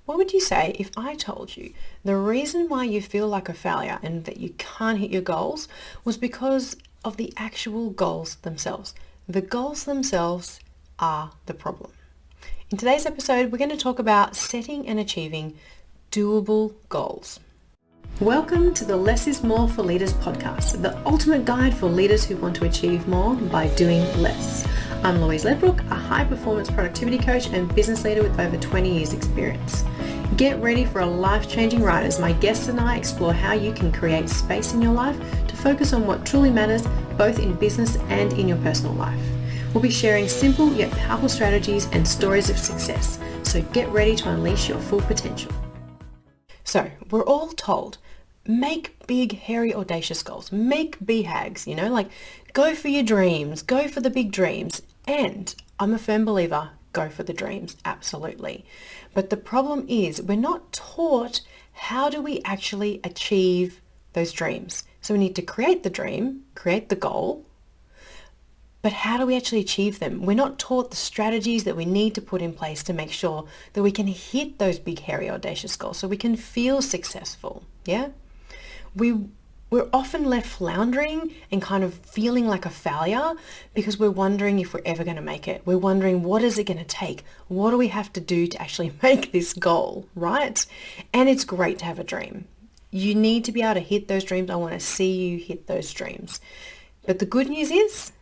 What would you say if I told you the reason why you feel like a failure and that you can't hit your goals was because of the actual goals themselves? The goals themselves are the problem. In today's episode, we're going to talk about setting and achieving doable goals. Welcome to the Less is More for Leaders podcast, the ultimate guide for leaders who want to achieve more by doing less. I'm Louise Ledbrook, a high-performance productivity coach and business leader with over 20 years experience. Get ready for a life-changing ride as my guests and I explore how you can create space in your life to focus on what truly matters, both in business and in your personal life. We'll be sharing simple yet powerful strategies and stories of success, so get ready to unleash your full potential. So, we're all told, make big, hairy, audacious goals. Make BHAGs, like go for your dreams, go for the big dreams. And I'm a firm believer, go for the dreams, absolutely. But the problem is we're not taught how do we actually achieve those dreams. So we need to create the dream, create the goal, but how do we actually achieve them? We're not taught the strategies that we need to put in place to make sure that we can hit those big, hairy, audacious goals so we can feel successful, yeah? We're often left floundering and kind of feeling like a failure because we're wondering if we're ever going to make it. We're wondering, what is it going to take? What do we have to do to actually make this goal, right? And it's great to have a dream. You need to be able to hit those dreams. I want to see you hit those dreams. But the good news is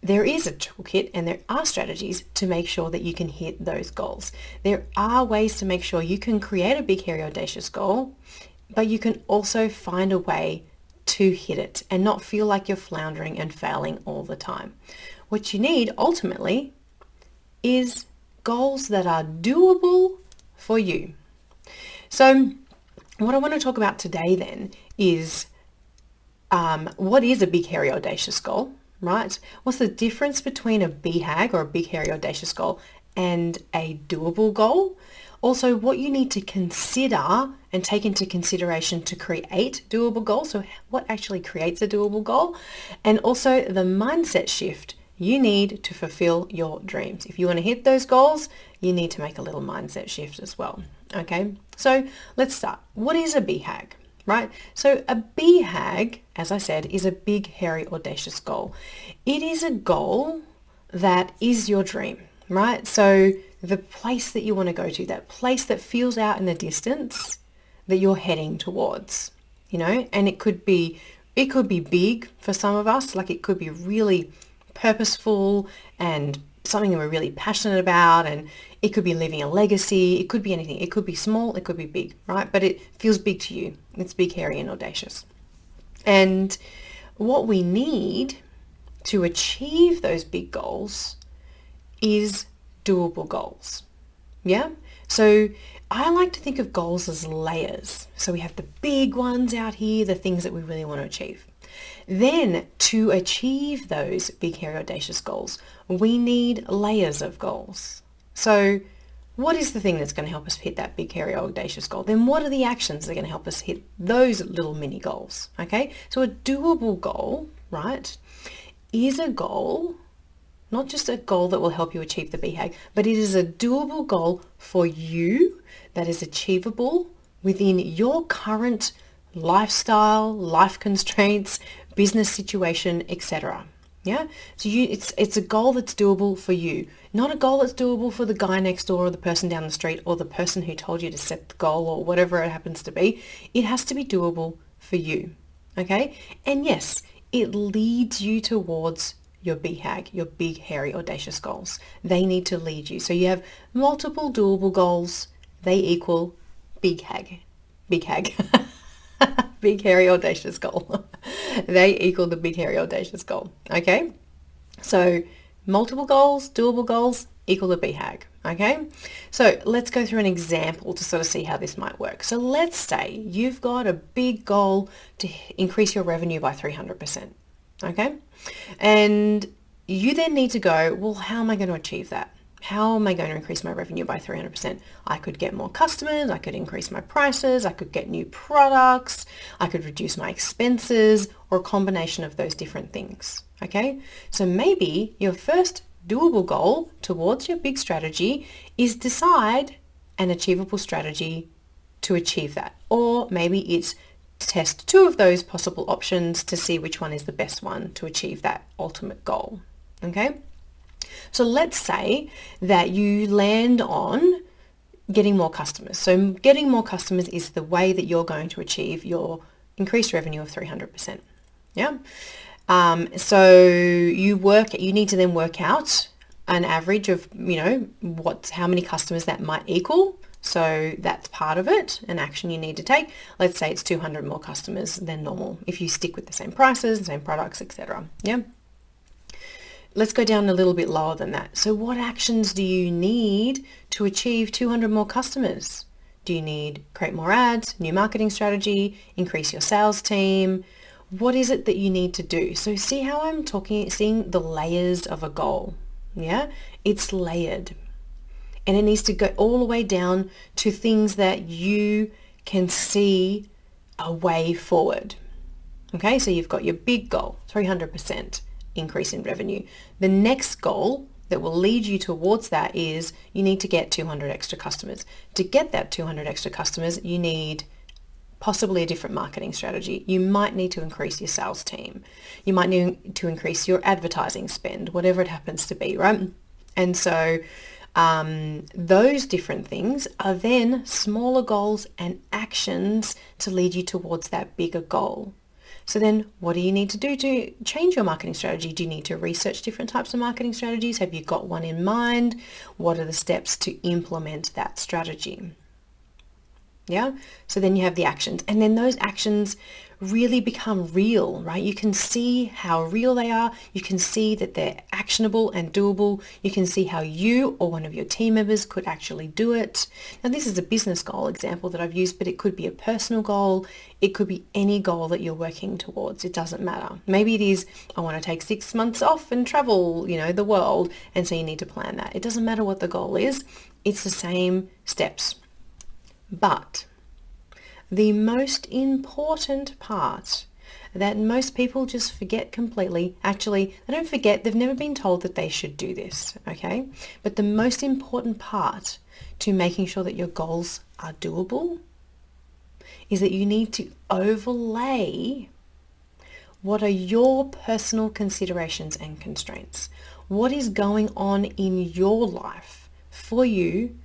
there is a toolkit and there are strategies to make sure that you can hit those goals. There are ways to make sure you can create a big, hairy, audacious goal, but you can also find a way to hit it and not feel like you're floundering and failing all the time. What you need ultimately is goals that are doable for you. So what I want to talk about today then is what is a big, hairy, audacious goal, right? What's the difference between a BHAG or a big, hairy, audacious goal and a doable goal? Also, what you need to consider and take into consideration to create doable goals. So what actually creates a doable goal? And also the mindset shift you need to fulfill your dreams. If you want to hit those goals, you need to make a little mindset shift as well. Okay, so let's start. What is a BHAG, right? So a BHAG, as I said, is a big, hairy, audacious goal. It is a goal that is your dream, right? So the place that you want to go to, that place that feels out in the distance that you're heading towards, and it could be big for some of us, like it could be really purposeful and something that we're really passionate about, and it could be leaving a legacy. It could be anything. It could be small, it could be big, right? But it feels big to you. It's big, hairy, and audacious. And what we need to achieve those big goals is doable goals. Yeah. So I like to think of goals as layers. So we have the big ones out here, the things that we really want to achieve. Then to achieve those big, hairy, audacious goals, we need layers of goals. So what is the thing that's going to help us hit that big, hairy, audacious goal? Then what are the actions that are going to help us hit those little mini goals? Okay. So a doable goal, right, is a goal, not just a goal that will help you achieve the BHAG, but it is a doable goal for you that is achievable within your current lifestyle, life constraints, business situation, etc. Yeah? So it's a goal that's doable for you, not a goal that's doable for the guy next door or the person down the street or the person who told you to set the goal or whatever it happens to be. It has to be doable for you. Okay? And yes, it leads you towards your BHAG, your big, hairy, audacious goals. They need to lead you. So you have multiple doable goals. They equal big HAG. Big HAG. Big, hairy, audacious goal. They equal the big, hairy, audacious goal. Okay? So multiple goals, doable goals equal the BHAG. Okay? So let's go through an example to sort of see how this might work. So let's say you've got a big goal to increase your revenue by 300%. Okay? And you then need to go, well, how am I going to achieve that? How am I going to increase my revenue by 300%? I could get more customers, I could increase my prices, I could get new products, I could reduce my expenses, or a combination of those different things. Okay? So maybe your first doable goal towards your big strategy is decide an achievable strategy to achieve that. Or maybe it's test 2 of those possible options to see which one is the best one to achieve that ultimate goal. Okay? So let's say that you land on getting more customers. So getting more customers is the way that you're going to achieve your increased revenue of 300%. Yeah. So you need to then work out an average of, how many customers that might equal. So that's part of it, an action you need to take. Let's say it's 200 more customers than normal if you stick with the same prices, the same products, etc. Yeah. Let's go down a little bit lower than that. So what actions do you need to achieve 200 more customers? Do you need create more ads, new marketing strategy, increase your sales team? What is it that you need to do? So see how I'm seeing the layers of a goal. Yeah, it's layered. And it needs to go all the way down to things that you can see a way forward. Okay, so you've got your big goal, 300% increase in revenue. The next goal that will lead you towards that is you need to get 200 extra customers. To get that 200 extra customers, you need possibly a different marketing strategy. You might need to increase your sales team. You might need to increase your advertising spend, whatever it happens to be, right? And so those different things are then smaller goals and actions to lead you towards that bigger goal. So then what do you need to do to change your marketing strategy? Do you need to research different types of marketing strategies? Have you got one in mind? What are the steps to implement that strategy? Yeah. So then you have the actions, and then those actions really become real, right? You can see how real they are. You can see that they're actionable and doable. You can see how you or one of your team members could actually do it. Now, this is a business goal example that I've used, but it could be a personal goal. It could be any goal that you're working towards. It doesn't matter. Maybe it is, I want to take 6 months off and travel, the world. And so you need to plan that. It doesn't matter what the goal is. It's the same steps. But the most important part that most people just forget completely, actually, they don't forget, they've never been told that they should do this, okay? But the most important part to making sure that your goals are doable is that you need to overlay what are your personal considerations and constraints. What is going on in your life for you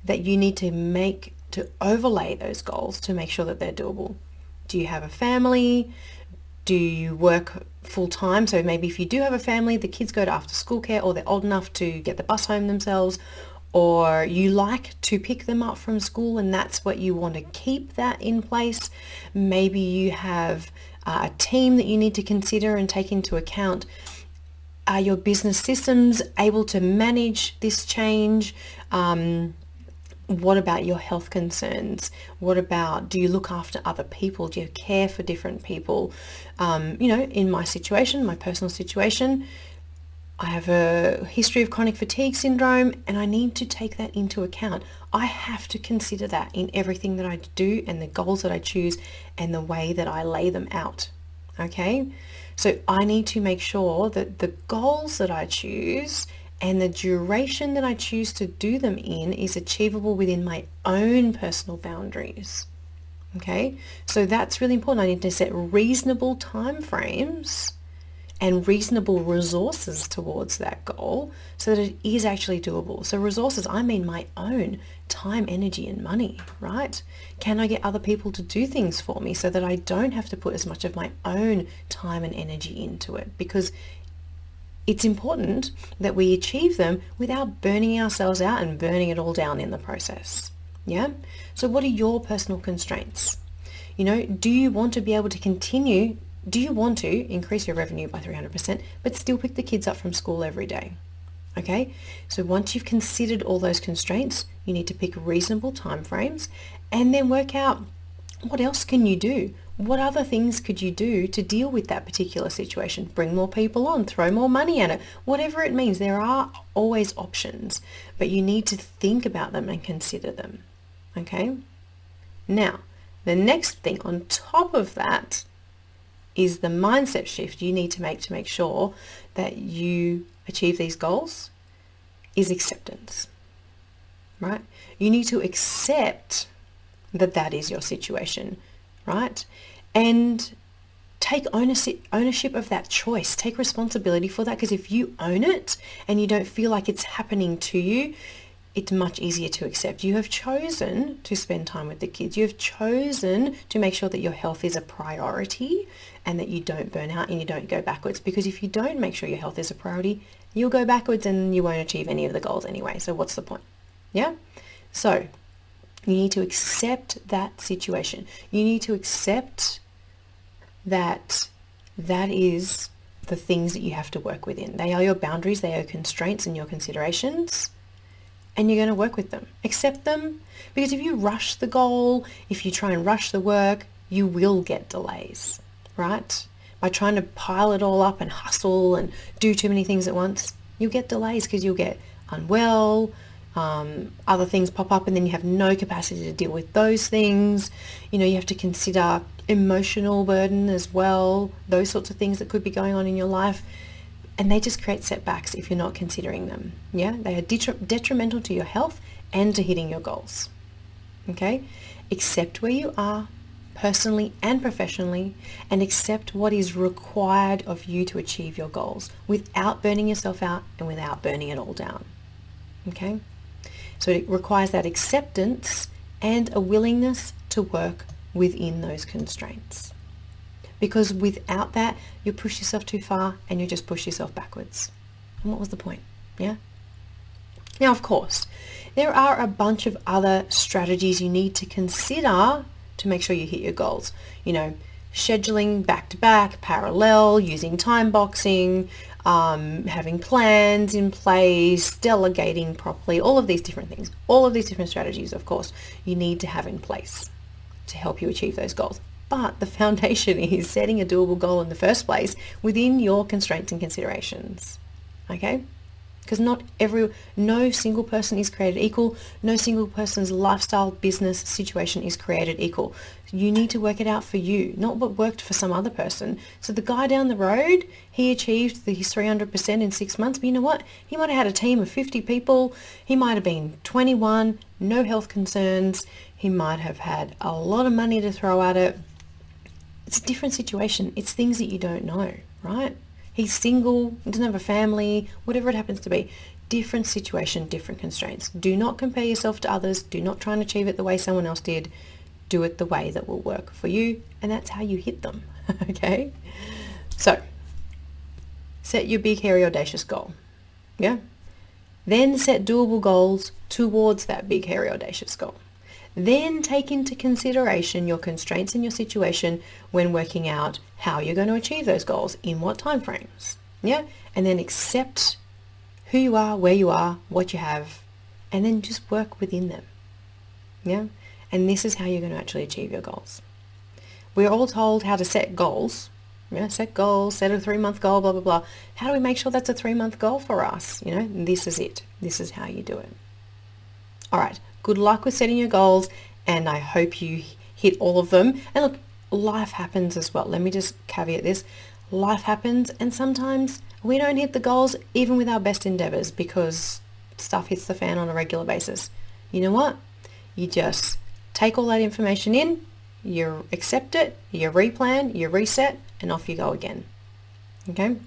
that you need to overlay those goals to make sure that they're doable? Do you have a family? Do you work full time? So maybe if you do have a family, the kids go to after school care, or they're old enough to get the bus home themselves, or you like to pick them up from school and that's what you want to keep that in place. Maybe you have a team that you need to consider and take into account. Are your business systems able to manage this change? What about your health concerns? What about, do you look after other people? Do you care for different people? In my situation, my personal situation, I have a history of chronic fatigue syndrome, and I need to take that into account. I have to consider that in everything that I do and the goals that I choose and the way that I lay them out. Okay? So I need to make sure that the goals that I choose and the duration that I choose to do them in is achievable within my own personal boundaries. Okay, so that's really important. I need to set reasonable time frames and reasonable resources towards that goal so that it is actually doable. So resources, I mean my own time, energy, and money, right? Can I get other people to do things for me so that I don't have to put as much of my own time and energy into it? Because it's important that we achieve them without burning ourselves out and burning it all down in the process. Yeah? So what are your personal constraints? Do you want to be able to continue? Do you want to increase your revenue by 300% but still pick the kids up from school every day? Okay? So once you've considered all those constraints, you need to pick reasonable timeframes and then work out what else can you do? What other things could you do to deal with that particular situation? Bring more people on, throw more money at it, whatever it means. There are always options, but you need to think about them and consider them. Okay? Now, the next thing on top of that is the mindset shift you need to make sure that you achieve these goals is acceptance. right? You need to accept that that is your situation, right? And take ownership of that choice. Take responsibility for that, because if you own it and you don't feel like it's happening to you, it's much easier to accept. You have chosen to spend time with the kids. You have chosen to make sure that your health is a priority and that you don't burn out and you don't go backwards. Because if you don't make sure your health is a priority, you'll go backwards and you won't achieve any of the goals anyway. So what's the point? Yeah? So you need to accept that situation. You need to accept that that is the things that you have to work within. They are your boundaries, they are constraints and your considerations, and you're going to work with them. Accept them, because if you rush the goal, if you try and rush the work, you will get delays, right? By trying to pile it all up and hustle and do too many things at once, you'll get delays because you'll get unwell, other things pop up, and then you have no capacity to deal with those things. You know, you have to consider emotional burden as well, those sorts of things that could be going on in your life, and they just create setbacks if you're not considering them. Yeah, they are detrimental to your health and to hitting your goals. Okay, accept where you are personally and professionally, and accept what is required of you to achieve your goals without burning yourself out and without burning it all down. Okay, so it requires that acceptance and a willingness to work within those constraints, because without that, you push yourself too far and you just push yourself backwards. And what was the point? Yeah. Now, of course, there are a bunch of other strategies you need to consider to make sure you hit your goals. You know, scheduling back to back, parallel, using time boxing, having plans in place, delegating properly, all of these different things, all of these different strategies, of course, you need to have in place to help you achieve those goals. But the foundation is setting a doable goal in the first place within your constraints and considerations. Okay? Because no single person is created equal. No single person's lifestyle, business, situation is created equal. You need to work it out for you, not what worked for some other person. So the guy down the road, he achieved his 300% in 6 months, but you know what? He might have had a team of 50 people. He might have been 21, no health concerns. He might have had a lot of money to throw at it. It's a different situation. It's things that you don't know, right? He's single, doesn't have a family, whatever it happens to be. Different situation, different constraints. Do not compare yourself to others. Do not try and achieve it the way someone else did. Do it the way that will work for you, and that's how you hit them. Okay? So, set your big, hairy, audacious goal. Yeah? Then set doable goals towards that big, hairy, audacious goal. Then take into consideration your constraints and your situation when working out how you're going to achieve those goals, in what time frames. Yeah? And then accept who you are, where you are, what you have, and then just work within them. Yeah? And this is how you're going to actually achieve your goals. We're all told how to set goals. Yeah, set goals, set a 3-month goal, blah, blah, blah. How do we make sure that's a 3-month goal for us? You know, this is it. This is how you do it. All right. Good luck with setting your goals, and I hope you hit all of them. And look, life happens as well. Let me just caveat this. Life happens, and sometimes we don't hit the goals even with our best endeavors, because stuff hits the fan on a regular basis. You know what? You just take all that information in, you accept it, you replan, you reset, and off you go again. Okay?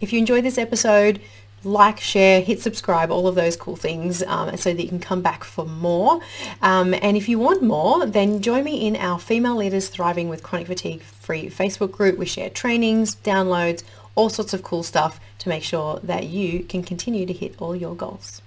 If you enjoyed this episode, like, share, hit subscribe, all of those cool things, so that you can come back for more. And if you want more, then join me in our Female Leaders Thriving with Chronic Fatigue free Facebook group. We share trainings, downloads, all sorts of cool stuff to make sure that you can continue to hit all your goals.